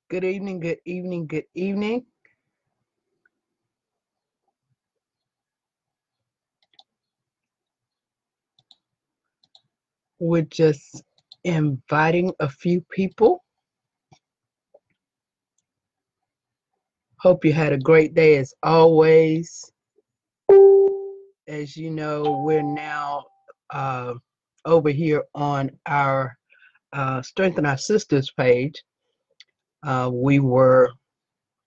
Good evening, good evening, good evening. We're just inviting a few people. Hope you had a great day as always. As you know, we're now uh, over here on our Strengthen Our Sisters page. We were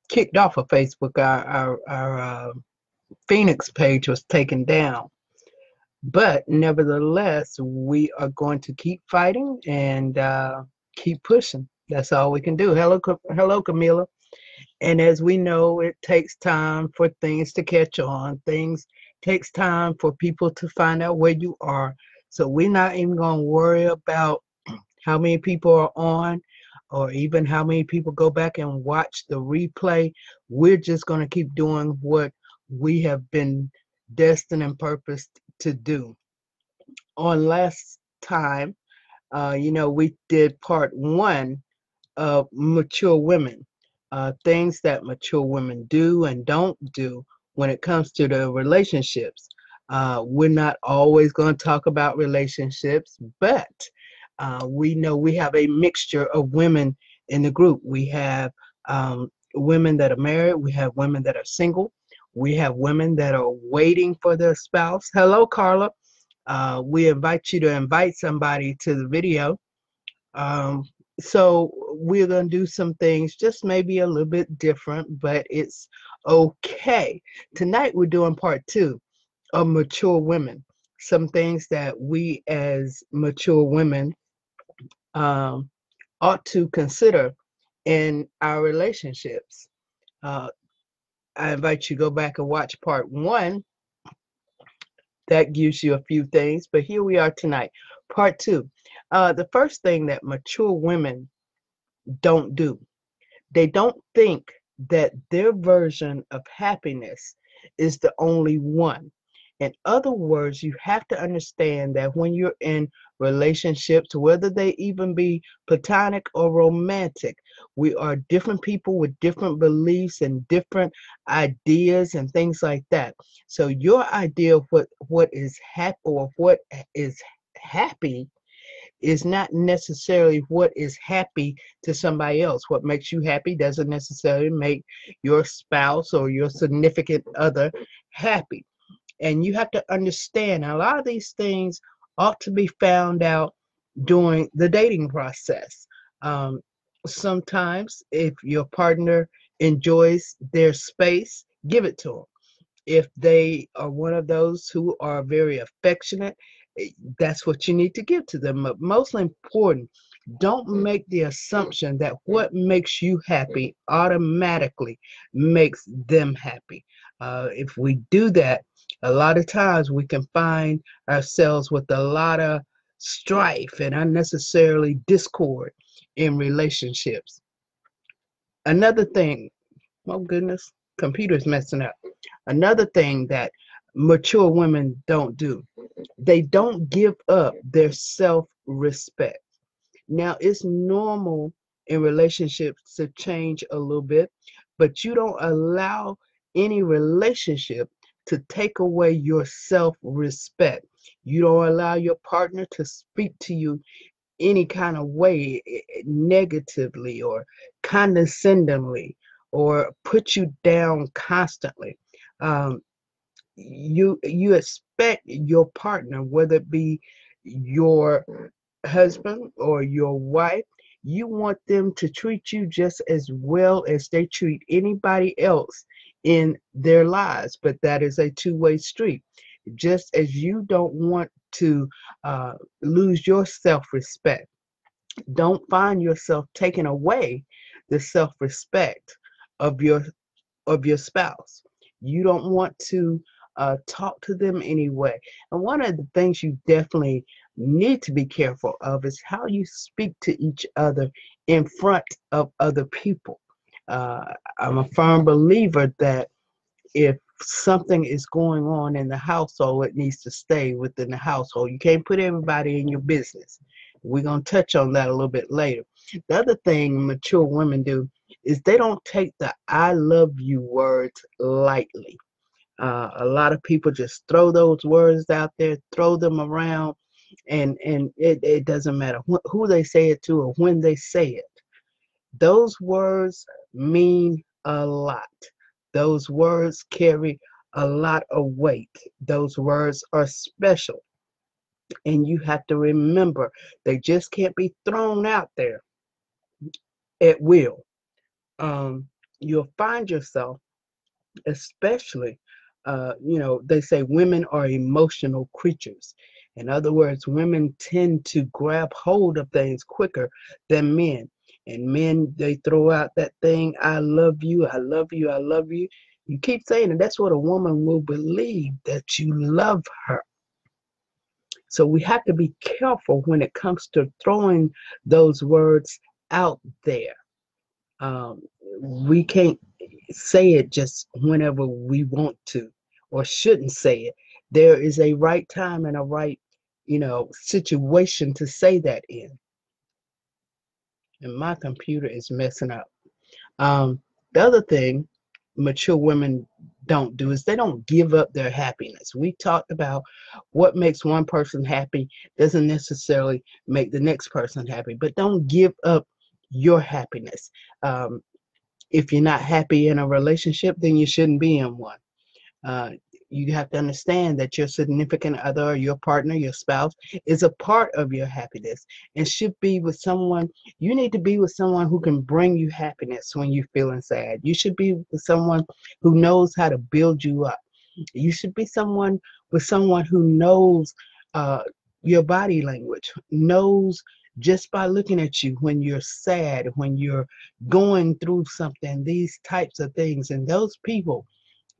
kicked off of Facebook. Our Phoenix page was taken down. But nevertheless, we are going to keep fighting and keep pushing. That's all we can do. Hello, Camila. And as we know, it takes time for things to catch on. Things takes time for people to find out where you are. So we're not even going to worry about how many people are on or even how many people go back and watch the replay. We're just going to keep doing what we have been destined and purposed to do. On last time, we did part one of mature women, things that mature women do and don't do when it comes to the relationships. We're not always going to talk about relationships, but we know we have a mixture of women in the group. We have women that are married, we have women that are single, we have women that are waiting for their spouse. Hello, Carla. We invite you to invite somebody to the video. Um, so we're going to do some things just maybe a little bit different, but it's okay. Tonight we're doing part two of mature women. Some things that we as mature women um, ought to consider in our relationships. Uh, I invite you to go back and watch part one. That gives you a few things, but here we are tonight. Part two. The first thing that mature women don't do, they don't think that their version of happiness is the only one. In other words, you have to understand that when you're in relationships, whether they even be platonic or romantic, we are different people with different beliefs and different ideas and things like that. So your idea of what is happy or what is happy is not necessarily what is happy to somebody else. What makes you happy doesn't necessarily make your spouse or your significant other happy. And you have to understand a lot of these things ought to be found out during the dating process. Um, Sometimes, if your partner enjoys their space, give it to them. If they are one of those who are very affectionate, that's what you need to give to them. But most important, don't make the assumption that what makes you happy automatically makes them happy. If we do that, a lot of times we can find ourselves with a lot of strife and unnecessarily discord in relationships. Another thing, oh goodness, computer's messing up. Another thing that mature women don't do, they don't give up their self respect. Now, it's normal in relationships to change a little bit, but you don't allow any relationship to take away your self respect. You don't allow your partner to speak to you any kind of way, negatively or condescendingly, or put you down constantly. Um, you expect your partner, whether it be your husband or your wife, you want them to treat you just as well as they treat anybody else in their lives. But that is a two-way street. Just as you don't want to lose your self-respect, don't find yourself taking away the self-respect of your spouse. You don't want to talk to them anyway. And one of the things you definitely need to be careful of is how you speak to each other in front of other people. Uh, I'm a firm believer that if something is going on in the household, it needs to stay within the household. You can't put everybody in your business. We're going to touch on that a little bit later. The other thing mature women do is they don't take the I love you words lightly. A lot of people just throw those words out there, throw them around, and it doesn't matter who they say it to or when they say it. Those words mean a lot. Those words carry a lot of weight. Those words are special. And you have to remember, they just can't be thrown out there at will. You'll find yourself, especially, they say women are emotional creatures. In other words, women tend to grab hold of things quicker than men. And men, they throw out that thing, I love you, I love you, I love you. You keep saying it, that's what a woman will believe, that you love her. So we have to be careful when it comes to throwing those words out there. We can't say it just whenever we want to or shouldn't say it. There is a right time and a right, situation to say that in. And my computer is messing up. The other thing mature women don't do is they don't give up their happiness. We talked about what makes one person happy doesn't necessarily make the next person happy, but don't give up your happiness. Um, if you're not happy in a relationship, then you shouldn't be in one. Uh, you have to understand that your significant other, or your partner, your spouse, is a part of your happiness and should be with someone. You need to be with someone who can bring you happiness when you're feeling sad. You should be with someone who knows how to build you up. You should be someone who knows uh, your body language, knows just by looking at you when you're sad, when you're going through something, these types of things. And those people,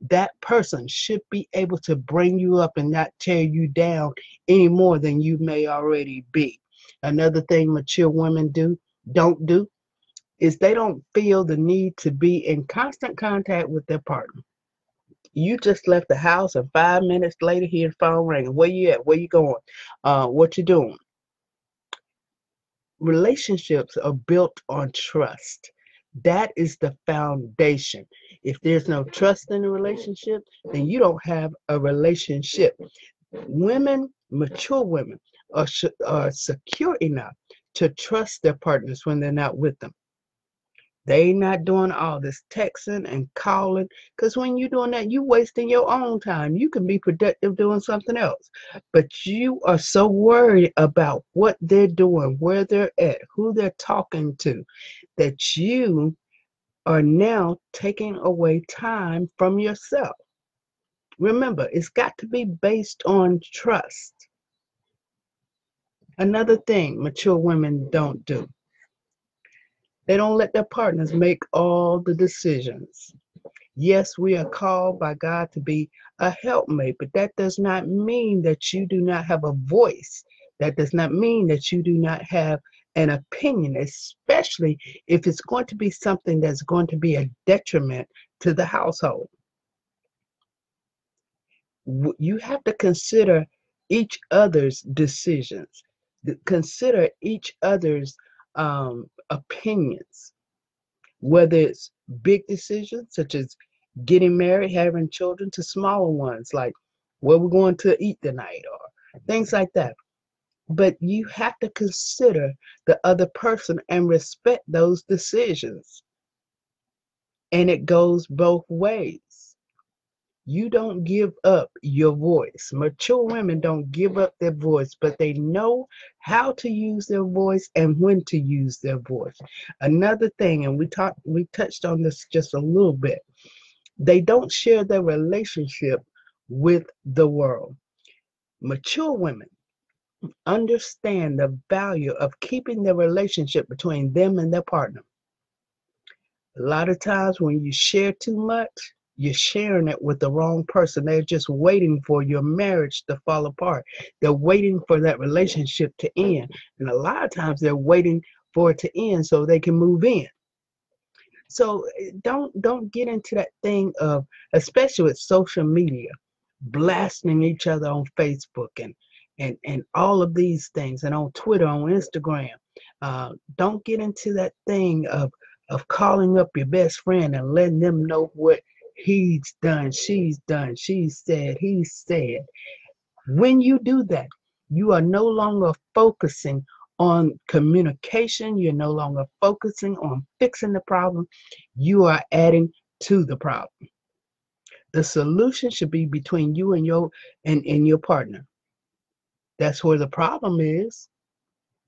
that person should be able to bring you up and not tear you down any more than you may already be. Another thing mature women don't do is they don't feel the need to be in constant contact with their partner. You just left the house and 5 minutes later hear the phone ringing. Where you at? Where you going? What you doing? Relationships are built on trust. That is the foundation. If there's no trust in a relationship, then you don't have a relationship. Women, mature women, are secure enough to trust their partners when they're not with them. They not doing all this texting and calling, because when you're doing that, you wasting your own time. You can be productive doing something else, but you are so worried about what they're doing, where they're at, who they're talking to, that you are now taking away time from yourself. Remember, it's got to be based on trust. Another thing mature women don't do, they don't let their partners make all the decisions. Yes, we are called by God to be a helpmate, but that does not mean that you do not have a voice. That does not mean that you do not have an opinion, especially if it's going to be something that's going to be a detriment to the household. You have to consider each other's decisions, consider each other's opinions, whether it's big decisions such as getting married, having children, to smaller ones like where we're going to eat tonight or things like that. But you have to consider the other person and respect those decisions. And it goes both ways. You don't give up your voice. Mature women don't give up their voice, but they know how to use their voice and when to use their voice. Another thing, and we touched on this just a little bit, they don't share their relationship with the world. Mature women understand the value of keeping the relationship between them and their partner. A lot of times when you share too much, you're sharing it with the wrong person. They're just waiting for your marriage to fall apart. They're waiting for that relationship to end. And a lot of times they're waiting for it to end so they can move in. So don't get into that thing of, especially with social media, blasting each other on Facebook and all of these things, and on Twitter, on Instagram. Don't get into that thing of of calling up your best friend and letting them know what he's done, she's done, she said, he said. When you do that, you are no longer focusing on communication. You're no longer focusing on fixing the problem. You are adding to the problem. The solution should be between you and your partner. That's where the problem is.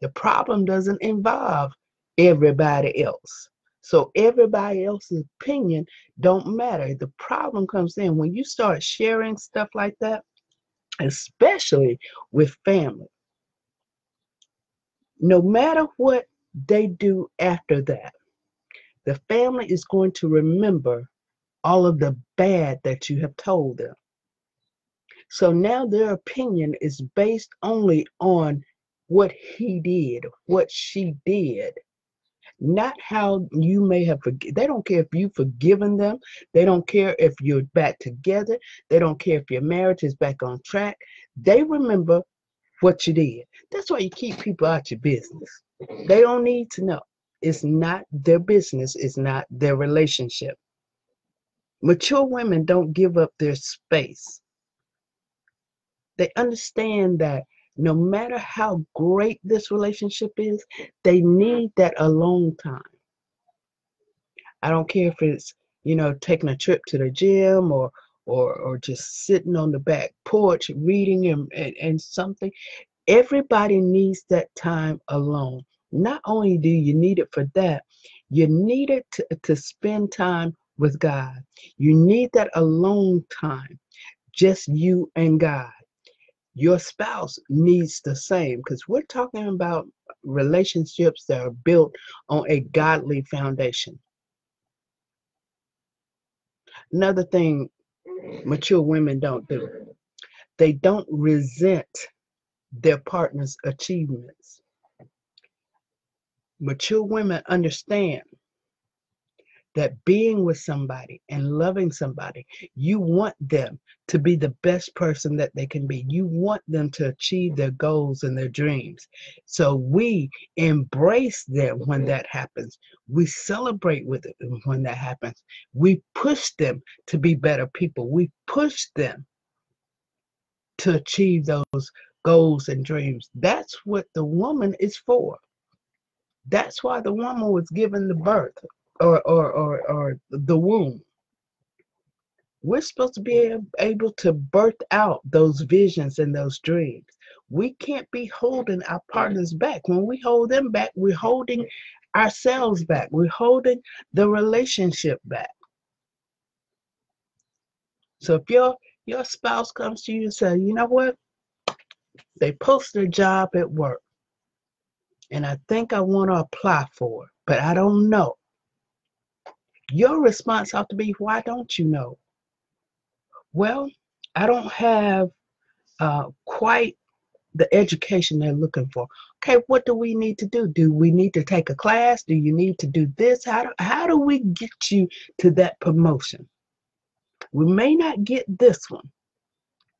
The problem doesn't involve everybody else. So everybody else's opinion don't matter. The problem comes in when you start sharing stuff like that, especially with family. No matter what they do after that, the family is going to remember all of the bad that you have told them. So now their opinion is based only on what he did, what she did, not how you may have forgiven. They don't care if you've forgiven them. They don't care if you're back together. They don't care if your marriage is back on track. They remember what you did. That's why you keep people out your business. They don't need to know. It's not their business. It's not their relationship. Mature women don't give up their space. They understand that no matter how great this relationship is, they need that alone time. I don't care if it's, taking a trip to the gym or just sitting on the back porch reading and something. Everybody needs that time alone. Not only do you need it for that, you need it to spend time with God. You need that alone time, just you and God. Your spouse needs the same because we're talking about relationships that are built on a godly foundation. Another thing mature women don't do, they don't resent their partner's achievements. Mature women understand that being with somebody and loving somebody, you want them to be the best person that they can be. You want them to achieve their goals and their dreams. So we embrace them when that happens. We celebrate with them when that happens. We push them to be better people. We push them to achieve those goals and dreams. That's what the woman is for. That's why the woman was given the birth or the womb. We're supposed to be able to birth out those visions and those dreams. We can't be holding our partners back. When we hold them back, we're holding ourselves back. We're holding the relationship back. So if your spouse comes to you and says, you know what, they posted a job at work and I think I want to apply for it, but I don't know. Your response ought to be, why don't you know? Well, I don't have quite the education they're looking for. Okay, what do we need to do? Do we need to take a class? Do you need to do this? How do we get you to that promotion? We may not get this one,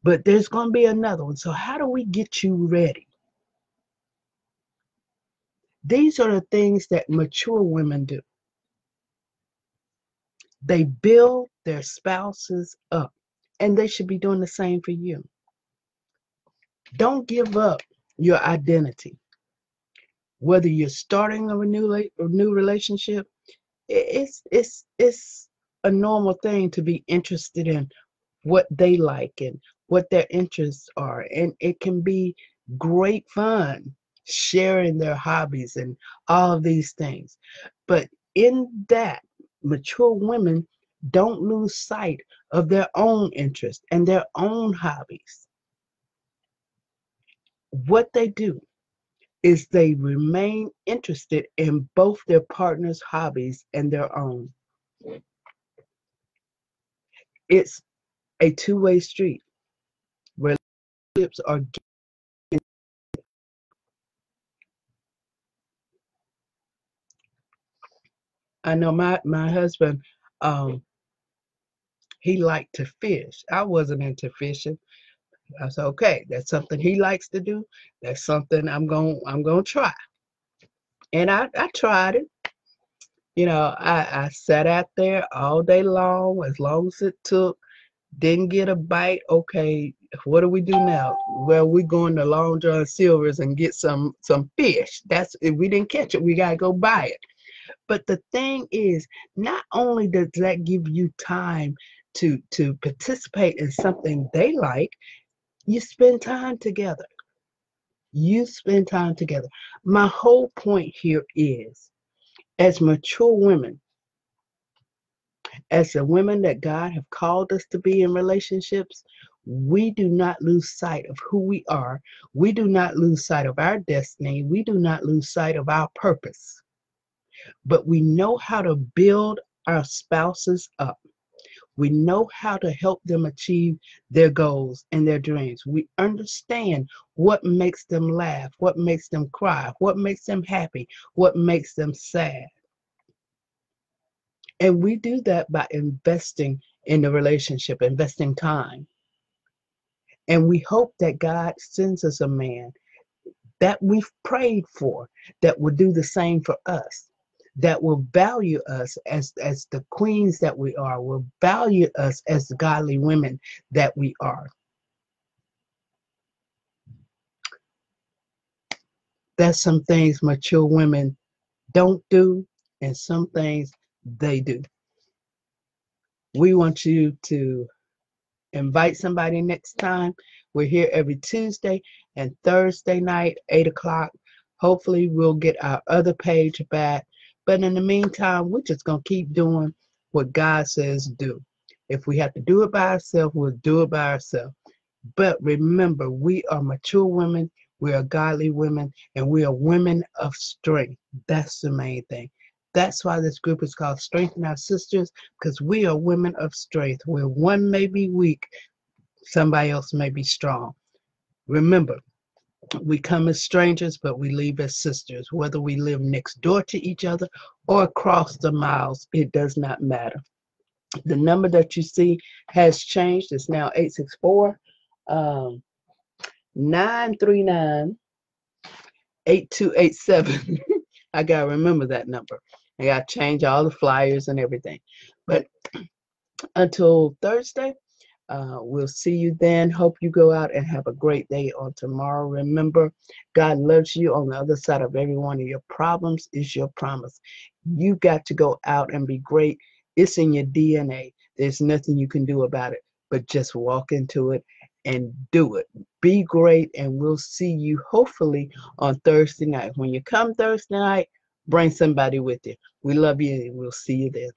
but there's going to be another one. So how do we get you ready? These are the things that mature women do. They build their spouses up, and they should be doing the same for you. Don't give up your identity. Whether you're starting a new relationship, it's a normal thing to be interested in what they like and what their interests are, and it can be great fun sharing their hobbies and all of these things. But in that, mature women don't lose sight of their own interests and their own hobbies. What they do is they remain interested in both their partner's hobbies and their own. It's a two-way street. Relationships are. I know my husband, um, he liked to fish. I wasn't into fishing. I said, okay, that's something he likes to do. That's something I'm gonna try. And I tried it. You know, I sat out there all day long as it took. Didn't get a bite. Okay, what do we do now? Well, we going to Long John Silver's and get some fish. That's if we didn't catch it, we gotta go buy it. But the thing is, not only does that give you time to participate in something they like, you spend time together. You spend time together. My whole point here is, as mature women, as the women that God have called us to be in relationships, we do not lose sight of who we are. We do not lose sight of our destiny. We do not lose sight of our purpose. But we know how to build our spouses up. We know how to help them achieve their goals and their dreams. We understand what makes them laugh, what makes them cry, what makes them happy, what makes them sad. And we do that by investing in the relationship, investing time. And we hope that God sends us a man that we've prayed for, that will do the same for us, that will value us as the queens that we are, will value us as the godly women that we are. That's some things mature women don't do, and some things they do. We want you to invite somebody next time. We're here every Tuesday and Thursday night, 8 o'clock. Hopefully, we'll get our other page back. But in the meantime, we're just going to keep doing what God says do. If we have to do it by ourselves, we'll do it by ourselves. But remember, we are mature women, we are godly women, and we are women of strength. That's the main thing. That's why this group is called Strengthen Our Sisters, because we are women of strength. Where one may be weak, somebody else may be strong. Remember, we come as strangers, but we leave as sisters. Whether we live next door to each other or across the miles, it does not matter. The number that you see has changed. It's now 864 939 8287. I got to remember that number. I got to change all the flyers and everything. But until Thursday, we'll see you then. Hope you go out and have a great day on tomorrow. Remember, God loves you. On the other side of every one of your problems is your promise. You got to go out and be great. It's in your DNA. There's nothing you can do about it, but just walk into it and do it. Be great, and we'll see you hopefully on Thursday night. When you come Thursday night, bring somebody with you. We love you, and we'll see you then.